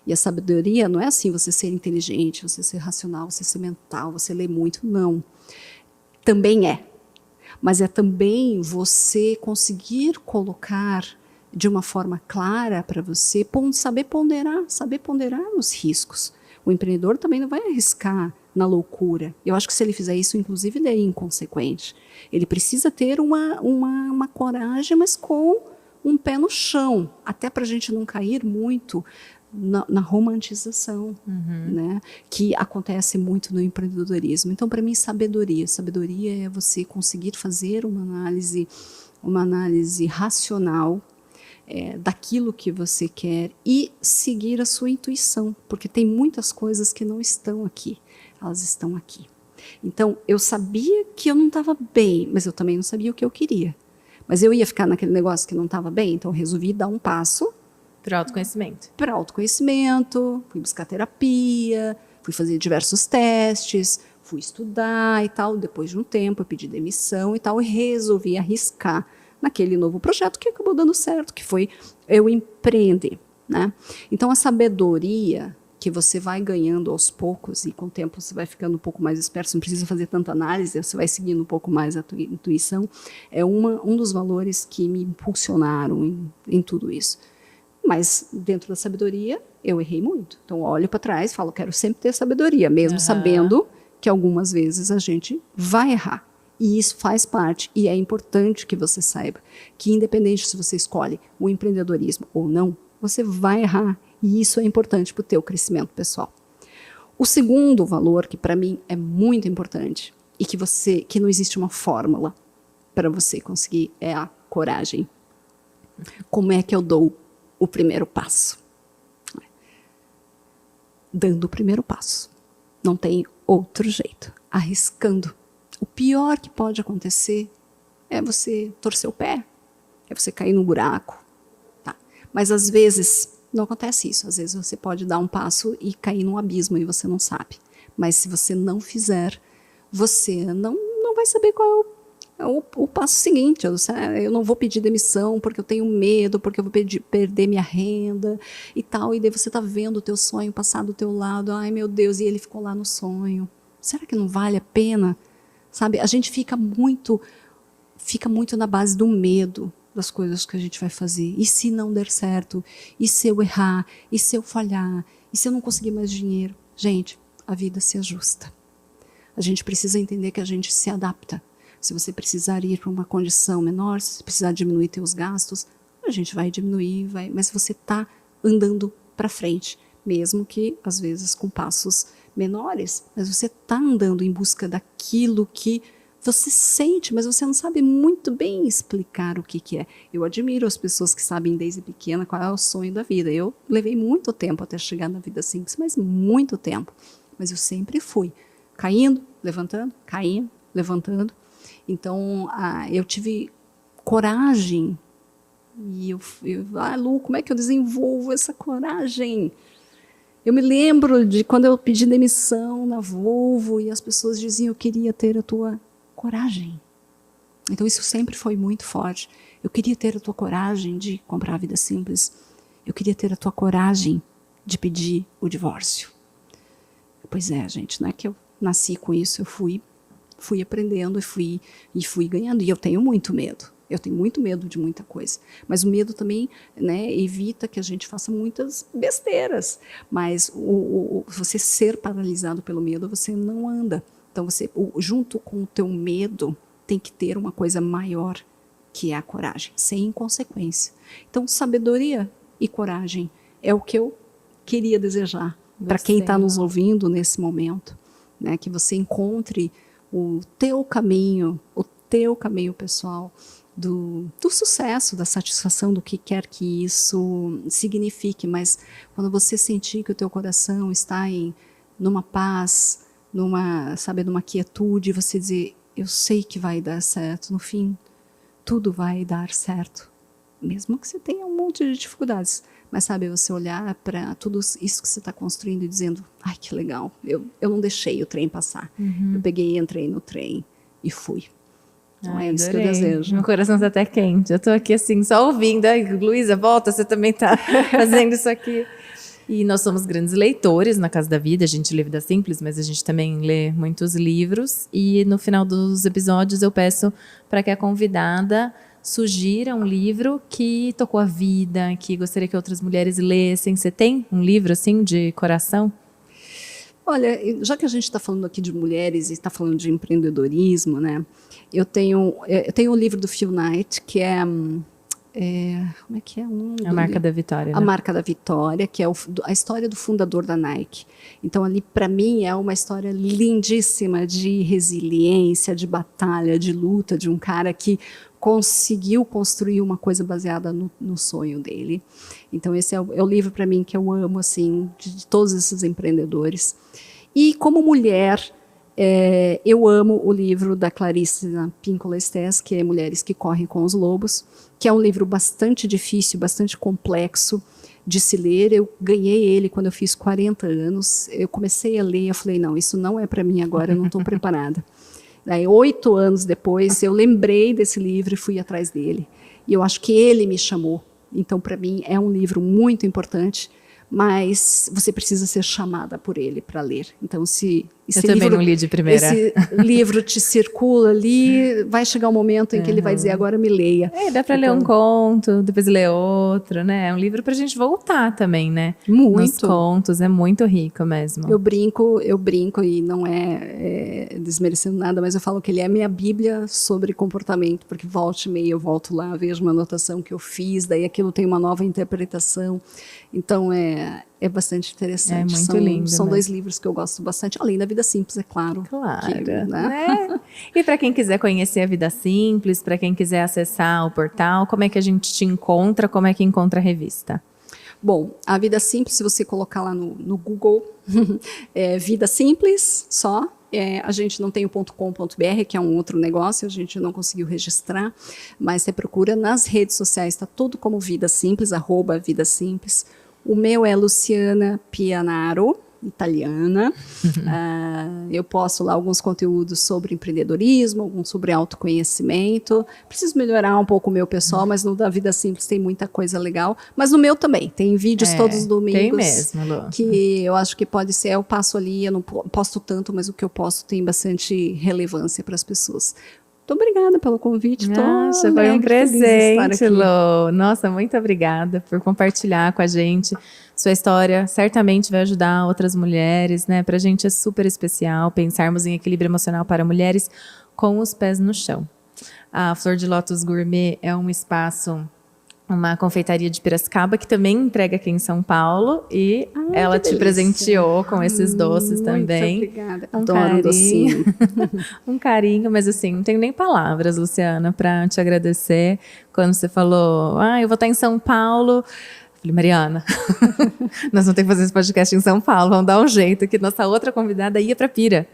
S2: E a sabedoria não é assim você ser inteligente, você ser racional, você ser mental, você ler muito, não. Também é. Mas é também você conseguir colocar de uma forma clara para você, saber ponderar os riscos. O empreendedor também não vai arriscar na loucura. Eu acho que se ele fizer isso, inclusive, ele é inconsequente. Ele precisa ter uma coragem, mas com um pé no chão, até para a gente não cair muito na romantização, né, que acontece muito no empreendedorismo. Então, para mim, sabedoria é você conseguir fazer uma análise racional daquilo que você quer e seguir a sua intuição, porque tem muitas coisas que não estão aqui, elas estão aqui. Então, eu sabia que eu não estava bem, mas eu também não sabia o que eu queria. Mas eu ia ficar naquele negócio que não estava bem, então eu resolvi dar um passo
S1: para autoconhecimento.
S2: Para autoconhecimento, fui buscar terapia, fui fazer diversos testes, fui estudar e tal. Depois de um tempo, eu pedi demissão e tal, e resolvi arriscar naquele novo projeto que acabou dando certo, que foi eu empreender, né? Então, a sabedoria que você vai ganhando aos poucos, e com o tempo você vai ficando um pouco mais esperto, você não precisa fazer tanta análise, você vai seguindo um pouco mais a tua intuição, é um dos valores que me impulsionaram em tudo isso. Mas dentro da sabedoria, eu errei muito. Então, olho para trás e falo, quero sempre ter sabedoria, mesmo sabendo que algumas vezes a gente vai errar. E isso faz parte, e é importante que você saiba que, independente se você escolhe o empreendedorismo ou não, você vai errar. E isso é importante para o teu crescimento pessoal. O segundo valor, que para mim é muito importante, e que não existe uma fórmula para você conseguir, é a coragem. Como é que eu dou o primeiro passo? Dando o primeiro passo. Não tem outro jeito. Arriscando. O pior que pode acontecer é você torcer o pé, é você cair no buraco. Tá? Mas às vezes não acontece isso. Às vezes você pode dar um passo e cair num abismo e você não sabe. Mas se você não fizer, você não vai saber qual é o passo seguinte. Eu não vou pedir demissão porque eu tenho medo, porque eu vou perder minha renda e tal. E daí você está vendo o teu sonho passar do teu lado. Ai, meu Deus, e ele ficou lá no sonho. Será que não vale a pena? Sabe? A gente fica muito fica muito na base do medo das coisas que a gente vai fazer. E se não der certo? E se eu errar? E se eu falhar? E se eu não conseguir mais dinheiro? Gente, a vida se ajusta. A gente precisa entender que a gente se adapta. Se você precisar ir para uma condição menor, se você precisar diminuir seus gastos, a gente vai diminuir, mas você está andando para frente, mesmo que às vezes com passos menores, mas você está andando em busca daquilo que você sente, mas você não sabe muito bem explicar o que é. Eu admiro as pessoas que sabem desde pequena qual é o sonho da vida. Eu levei muito tempo até chegar na vida simples, mas muito tempo. Mas eu sempre fui caindo, levantando, caindo, levantando. Então, eu tive coragem. E Lu, como é que eu desenvolvo essa coragem? Eu me lembro de quando eu pedi demissão na Volvo e as pessoas diziam, eu queria ter a tua coragem. Então isso sempre foi muito forte. Eu queria ter a tua coragem de comprar a Vida Simples. Eu queria ter a tua coragem de pedir o divórcio. Pois é, gente, não é que eu nasci com isso, eu fui aprendendo e fui ganhando. E eu tenho muito medo. Eu tenho muito medo de muita coisa. Mas o medo também, né, evita que a gente faça muitas besteiras. Mas você ser paralisado pelo medo, você não anda. Então, junto com o teu medo, tem que ter uma coisa maior, que é a coragem, sem inconsequência. Então, sabedoria e coragem é o que eu queria desejar para quem está nos ouvindo nesse momento, né? Que você encontre o teu caminho pessoal, do sucesso, da satisfação, do que quer que isso signifique. Mas quando você sentir que o teu coração está numa paz, numa quietude, você dizer, eu sei que vai dar certo, no fim, tudo vai dar certo. Mesmo que você tenha um monte de dificuldades. Mas sabe, você olhar para tudo isso que você está construindo e dizendo, ai, que legal, eu não deixei o trem passar. Eu peguei, entrei no trem e fui. Então é isso que eu desejo.
S1: Meu coração está até quente. Eu estou aqui assim, só ouvindo. Ai, Luísa, volta, você também está fazendo isso aqui. E nós somos grandes leitores na Casa da Vida. A gente lê Vida Simples, mas a gente também lê muitos livros. E no final dos episódios eu peço para que a convidada sugira um livro que tocou a vida, que gostaria que outras mulheres lessem. Você tem um livro assim de coração?
S2: Olha, já que a gente está falando aqui de mulheres e está falando de empreendedorismo, né? Eu tenho o livro do Phil Knight, que como é que é o nome?
S1: A Marca da Vitória.
S2: A Marca da Vitória, que é a história do fundador da Nike. Então, ali, para mim, é uma história lindíssima de resiliência, de batalha, de luta, de um cara que conseguiu construir uma coisa baseada no sonho dele. Então, esse é o livro, para mim, que eu amo, assim, de todos esses empreendedores. E, como mulher, eu amo o livro da Clarice Pinkola Estés, que é Mulheres que Correm com os Lobos, que é um livro bastante difícil, bastante complexo de se ler. Eu ganhei ele quando eu fiz 40 anos. Eu comecei a ler, eu falei, não, isso não é para mim agora, eu não estou preparada. Daí, 8 anos depois, eu lembrei desse livro e fui atrás dele. E eu acho que ele me chamou. Então, para mim, é um livro muito importante, mas você precisa ser chamada por ele para ler. Então, se esse
S1: também não li de primeira.
S2: Esse livro te circula ali, vai chegar um momento em que ele vai dizer, agora me leia.
S1: Dá para ler um conto, depois ler outro, né? É um livro para a gente voltar também, né?
S2: Muito.
S1: Nos contos, é muito rico mesmo.
S2: Eu brinco e não é desmerecendo nada, mas eu falo que ele é a minha bíblia sobre comportamento, porque volta e meia eu volto lá, vejo uma anotação que eu fiz, daí aquilo tem uma nova interpretação. Então, é bastante interessante.
S1: É muito lindo.
S2: São 2 livros que eu gosto bastante, além da Vida Simples, é claro.
S1: Claro.
S2: Né?
S1: E para quem quiser conhecer a Vida Simples, para quem quiser acessar o portal, como é que a gente te encontra? Como é que encontra a revista?
S2: Bom, a Vida Simples, se você colocar lá no Google, Vida Simples só. A gente não tem o .com.br, que é um outro negócio, a gente não conseguiu registrar, mas você procura nas redes sociais, está tudo como Vida Simples, @Vida Simples. O meu é Luciana Pianaro, italiana. Eu posto lá alguns conteúdos sobre empreendedorismo, alguns sobre autoconhecimento. Preciso melhorar um pouco o meu pessoal, mas no da Vida Simples tem muita coisa legal. Mas no meu também, tem vídeos todos os domingos.
S1: Tem mesmo, Lu.
S2: Que eu acho que pode ser, eu passo ali, eu não posto tanto, mas o que eu posto tem bastante relevância para as pessoas. Muito obrigada pelo convite.
S1: Nossa, foi um presente, Lô. Nossa, muito obrigada por compartilhar com a gente sua história. Certamente vai ajudar outras mulheres, né? Pra gente é super especial pensarmos em equilíbrio emocional para mulheres com os pés no chão. A Flor de Lótus Gourmet é um espaço, uma confeitaria de Piracicaba que também entrega aqui em São Paulo e ela te presenteou com esses doces também.
S2: Muito obrigada.
S1: Adoro docinho. Um carinho, mas assim, não tenho nem palavras, Luciana, para te agradecer. Quando você falou, eu vou estar em São Paulo. Falei, Mariana, nós vamos ter que fazer esse podcast em São Paulo, vamos dar um jeito, que nossa outra convidada ia para Pira.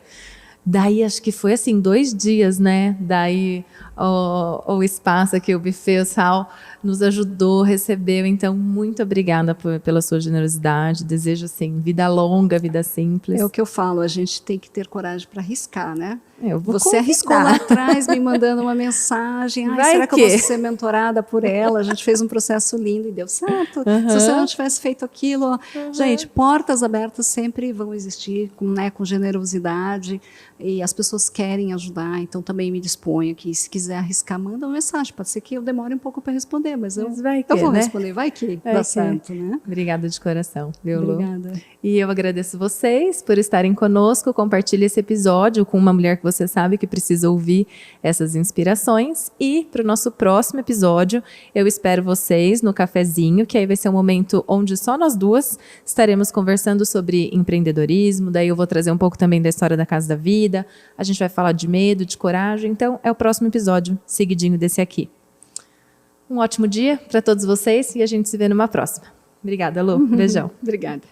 S1: Daí, acho que foi assim, 2 dias, né? Daí, o espaço aqui, o buffet, o Sal, nos ajudou, recebeu. Então, muito obrigada pela sua generosidade. Desejo, assim, vida longa, vida simples.
S2: É o que eu falo, a gente tem que ter coragem para arriscar, né?
S1: Você
S2: arriscou lá atrás, me mandando uma mensagem. Será que eu vou ser mentorada por ela? A gente fez um processo lindo e deu certo. Se você não tivesse feito aquilo... Gente, portas abertas sempre vão existir, com generosidade. E as pessoas querem ajudar, então também me disponho aqui. Se quiser arriscar, manda uma mensagem. Pode ser que eu demore um pouco para responder, mas eu vou responder. Vai que dá certo, né?
S1: Obrigada de coração, viu, Lu?
S2: Obrigada.
S1: E eu agradeço vocês por estarem conosco. Compartilhe esse episódio com uma mulher que você sabe que precisa ouvir essas inspirações. E para o nosso próximo episódio, eu espero vocês no cafezinho, que aí vai ser um momento onde só nós duas estaremos conversando sobre empreendedorismo. Daí eu vou trazer um pouco também da história da Casa da Vida. A gente vai falar de medo, de coragem. Então, é o próximo episódio, seguidinho desse aqui. Um ótimo dia para todos vocês e a gente se vê numa próxima. Obrigada, Lu. Beijão.
S2: Obrigada.